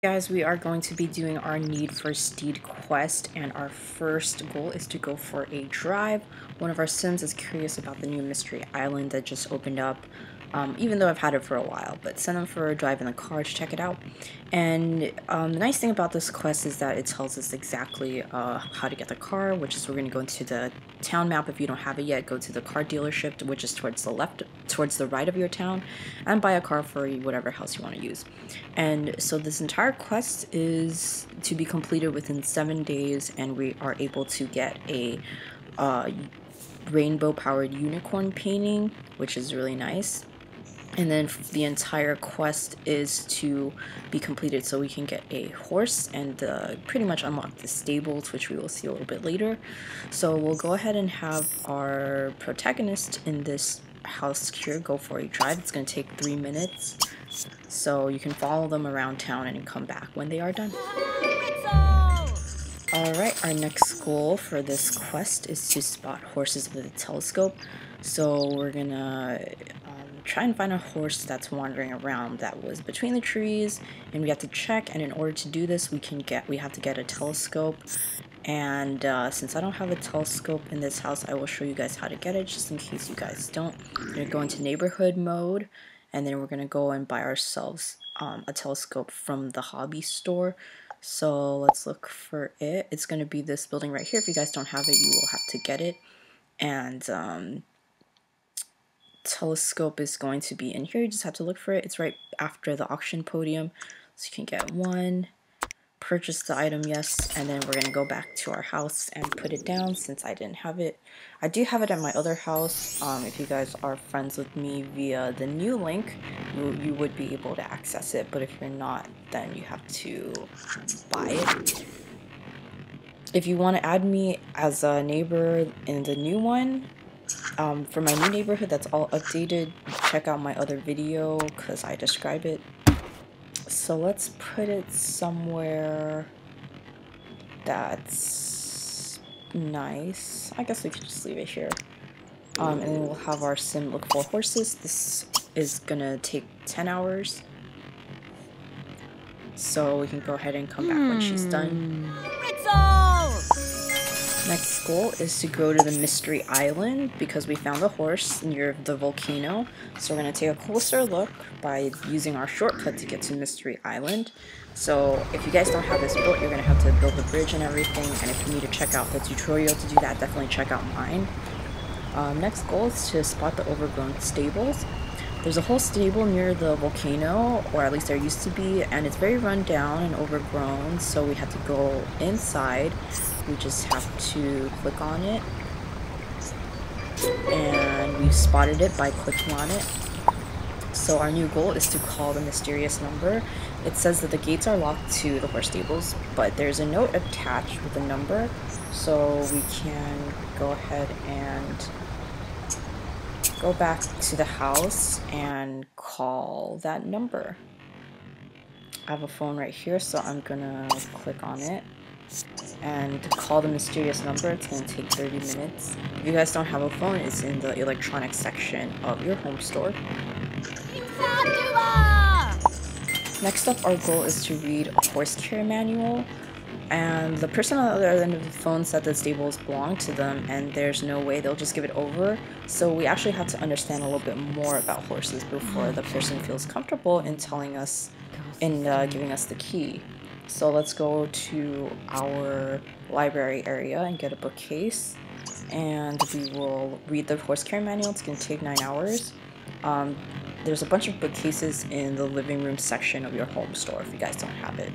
Guys, we are going to be doing our need for Steed Quest, and our first goal is to go for a drive. One of our Sims is curious about the new Mystery Island that just opened up, even though I've had it for a while, but send them for a drive in the car to check it out. And the nice thing about this quest is that it tells us exactly how to get the car, which is we're going to go into the town map. If you don't have it yet, go to the car dealership, which is towards the right of your town, and buy a car for whatever house you want to use. And so this entire quest is to be completed within 7 days, and we are able to get a rainbow powered unicorn painting, which is really nice. And then the entire quest is to be completed so we can get a horse and pretty much unlock the stables, which we will see a little bit later. So we'll go ahead and have our protagonist in this house here go for a drive. It's going to take 3 minutes, so you can follow them around town and come back when they are done. Alright, our next goal for this quest is to spot horses with a telescope. So we're gonna try and find a horse that's wandering around that was between the trees, and we have to check, and in order to do this we have to get a telescope. And since I don't have a telescope in this house, I will show you guys how to get it just in case you guys don't. We're gonna go into neighborhood mode, and then we're gonna go and buy ourselves a telescope from the hobby store. So let's look for it. It's going to be this building right here. If you guys don't have it, you will have to get it. And telescope is going to be in here. You just have to look for it. It's right after the auction podium. So you can get one, purchase the item, yes, and then we're going to go back to our house and put it down since I didn't have it. I do have it at my other house. If you guys are friends with me via the new link, you would be able to access it, but if you're not, then you have to buy it. If you want to add me as a neighbor in the new one, for my new neighborhood that's all updated, check out my other video because I describe it. So let's put it somewhere that's nice. I guess we could just leave it here. And then we'll have our sim look for horses. This is gonna take 10 hours. So we can go ahead and come back when she's done. Next goal is to go to the Mystery Island because we found a horse near the volcano. So we're going to take a closer look by using our shortcut to get to Mystery Island. So if you guys don't have this built, you're going to have to build the bridge and everything. And if you need to check out the tutorial to do that, definitely check out mine. Next goal is to spot the overgrown stables. There's a whole stable near the volcano, or at least there used to be, and it's very run down and overgrown, so we have to go inside. We just have to click on it, and we've spotted it by clicking on it. So our new goal is to call the mysterious number. It says that the gates are locked to the horse stables, but there's a note attached with a number, so we can go ahead and go back to the house and call that number. I have a phone right here, so I'm gonna click on it and call the mysterious number. It's gonna take 30 minutes. If you guys don't have a phone, it's in the electronics section of your home store. Next up, our goal is to read a horse care manual. And the person on the other end of the phone said the stables belong to them, and there's no way they'll just give it over. So we actually have to understand a little bit more about horses before the person feels comfortable in telling us, giving us the key. So let's go to our library area and get a bookcase, and we will read the horse care manual. It's going to take 9 hours. There's a bunch of bookcases in the living room section of your home store if you guys don't have it.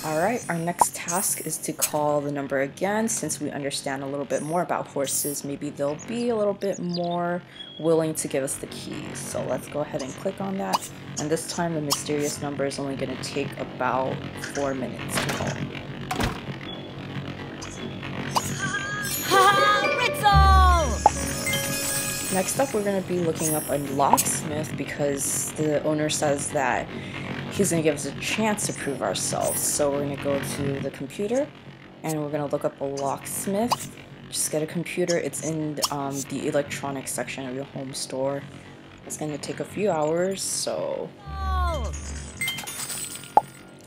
Alright, our next task is to call the number again. Since we understand a little bit more about horses, maybe they'll be a little bit more willing to give us the keys. So let's go ahead and click on that. And this time the mysterious number is only going to take about 4 minutes to call. Next up, we're going to be looking up a locksmith because the owner says that he's going to give us a chance to prove ourselves. So we're going to go to the computer and we're going to look up a locksmith. Just get a computer. It's in the electronics section of your home store. It's going to take a few hours, so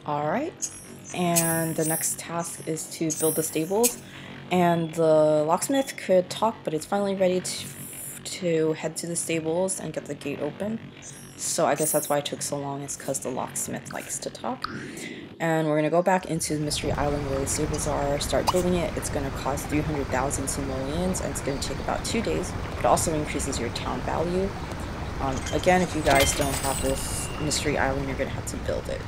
Alright, and the next task is to build the stables, and the locksmith could talk, but it's finally ready to head to the stables and get the gate open. So I guess that's why it took so long, is because the locksmith likes to talk. And we're going to go back into the Mystery Island where the stables are, start building it. It's going to cost 300,000 simoleons, and it's going to take about 2 days. It also increases your town value. Again, if you guys don't have this Mystery Island, you're going to have to build it.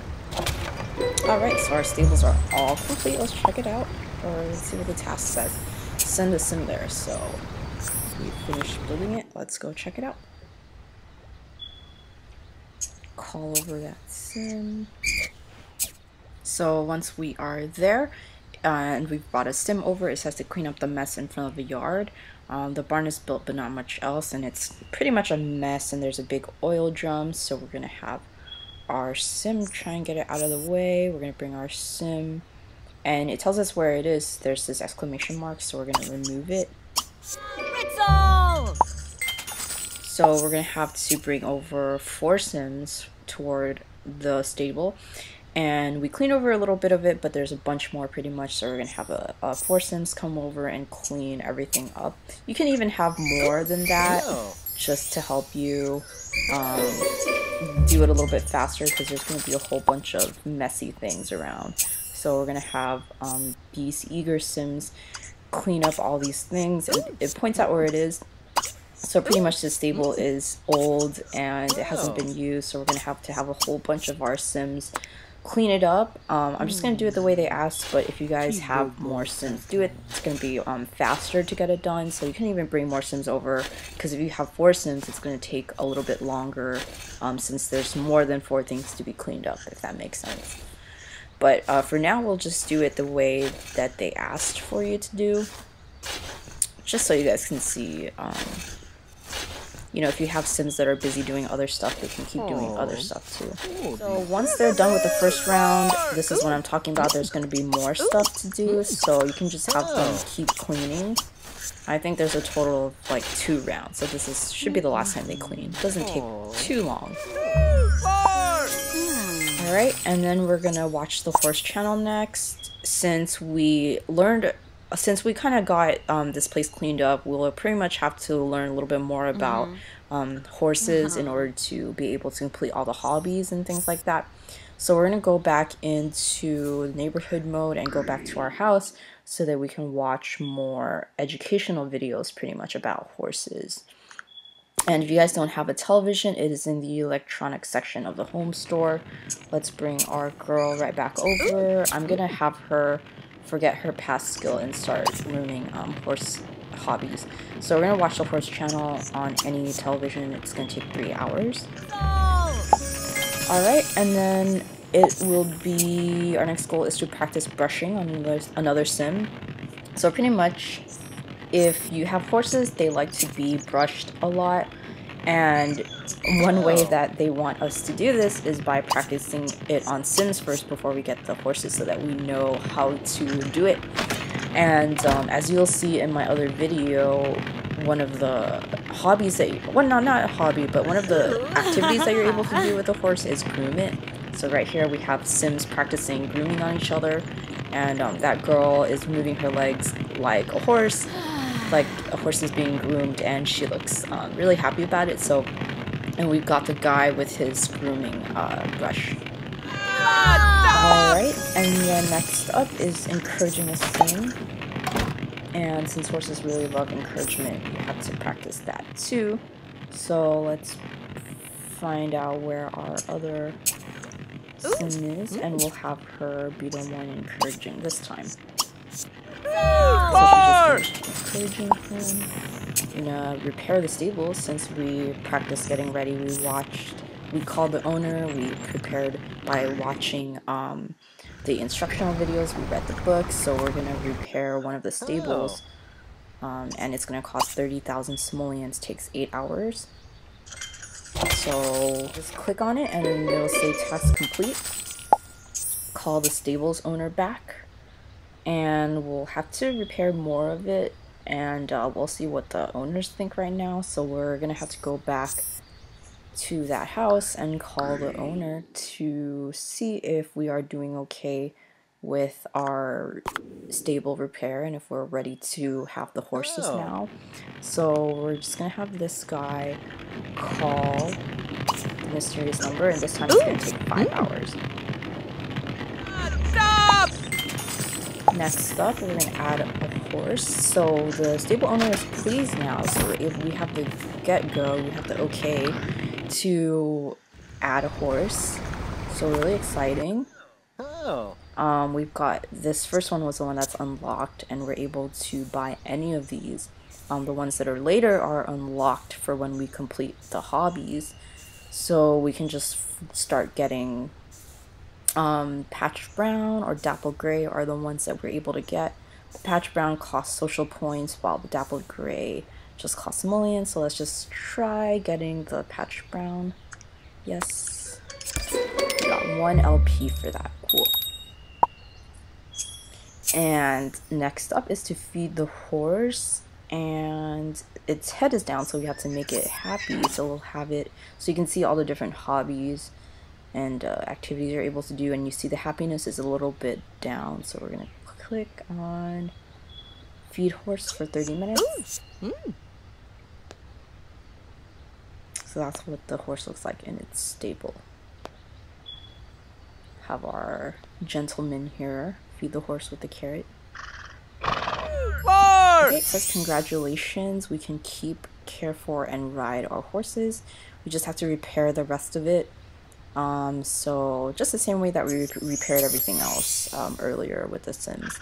Alright, so our stables are all complete. Let's check it out, or let's see what the task says. Send a sim there, so we finished building it. Let's go check it out. Call over that sim. So once we are there, and we've brought a sim over, it says to clean up the mess in front of the yard. The barn is built but not much else, and it's pretty much a mess, and there's a big oil drum, so we're going to have our sim try and get it out of the way. We're going to bring our sim, and it tells us where it is. There's this exclamation mark, so we're going to remove it. Ritzel! So we're going to have to bring over 4 sims toward the stable, and we clean over a little bit of it, but there's a bunch more pretty much, so we're going to have 4 sims come over and clean everything up. You can even have more than that, just to help you do it a little bit faster, because there's going to be a whole bunch of messy things around. So we're going to have these eager sims clean up all these things, and it points out where it is. So pretty much the stable is old and it hasn't been used, so we're going to have a whole bunch of our sims clean it up. I'm just going to do it the way they asked, but if you guys have more sims do it, it's going to be faster to get it done. So you can even bring more sims over, because if you have 4 sims, it's going to take a little bit longer, since there's more than 4 things to be cleaned up, if that makes sense. But for now, we'll just do it the way that they asked for you to do, just so you guys can see. You know, if you have sims that are busy doing other stuff, they can keep doing other stuff too. So once they're done with the first round, this is what I'm talking about. There's going to be more stuff to do, so you can just have them keep cleaning. I think there's a total of like 2 rounds, so this should be the last time they clean. It doesn't take too long. Alright, and then we're going to watch the horse channel next. Since we kind of got this place cleaned up, we'll pretty much have to learn a little bit more about horses in order to be able to complete all the hobbies and things like that. So we're going to go back into neighborhood mode and go back to our house so that we can watch more educational videos pretty much about horses. And if you guys don't have a television, it is in the electronics section of the home store. Let's bring our girl right back over. I'm going to have her forget her past skill and start learning horse hobbies. So we're going to watch the horse channel on any television. It's going to take 3 hours. Alright, and then it will be, our next goal is to practice brushing on another sim. So pretty much, if you have horses, they like to be brushed a lot. And one way that they want us to do this is by practicing it on sims first before we get the horses, so that we know how to do it. And as you'll see in my other video, one of the hobbies that well, no, not a hobby, but one of the activities that you're able to do with a horse is groom it. So right here we have sims practicing grooming on each other, and that girl is moving her legs like a horse. Like a horse is being groomed, and she looks really happy about it. So, and we've got the guy with his grooming brush. Alright, and then next up is encouraging a sim. And since horses really love encouragement, you have to practice that too. So let's find out where our other sim is, and we'll have her be the one encouraging this time. So she just encouraging him. We're gonna repair the stable. Since we practiced getting ready, we called the owner, we prepared by watching the instructional videos, we read the books. So we're gonna repair one of the stables, and it's gonna cost 30,000 simoleons, takes 8 hours. So just click on it and it'll say task complete. Call the stables owner back, and we'll have to repair more of it, and we'll see what the owners think right now. So we're gonna have to go back to that house and call the owner to see if we are doing okay with our stable repair and if we're ready to have the horses now. So we're just gonna have this guy call the mysterious number, and this time it's gonna take 5 hours. Next up, we're gonna add a horse. So the stable owner is pleased now. So if we have the get-go, we have the okay to add a horse. So really exciting. We've got this first one was the one that's unlocked, and we're able to buy any of these. The ones that are later are unlocked for when we complete the hobbies. So we can just start getting Patch Brown or Dapple Gray are the ones that we're able to get. The Patch Brown costs social points while the Dapple Gray just costs simoleon. So let's just try getting the Patch Brown. Yes. We got 1 LP for that. Cool. And next up is to feed the horse, and its head is down, so we have to make it happy. So we'll have it so you can see all the different hobbies and activities you're able to do, and you see the happiness is a little bit down. So we're gonna click on feed horse for 30 minutes. So that's what the horse looks like in its stable. Have our gentleman here feed the horse with the carrot. Okay, it says congratulations, we can keep, care for, and ride our horses. We just have to repair the rest of it. So just the same way that we repaired everything else earlier with the Sims.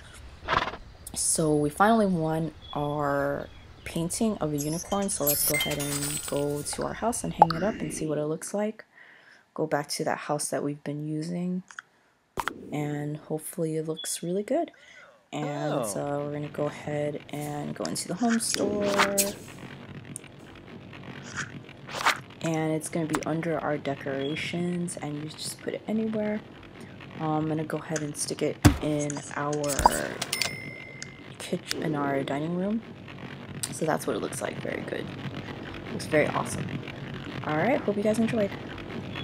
So we finally won our painting of a unicorn, so let's go ahead and go to our house and hang it up and see what it looks like. Go back to that house that we've been using, and hopefully it looks really good. And we're gonna go ahead and go into the home store, and it's gonna be under our decorations, and you just put it anywhere. I'm gonna go ahead and stick it in our kitchen, in our dining room. So that's what it looks like. Very good. Looks very awesome. Alright, hope you guys enjoyed.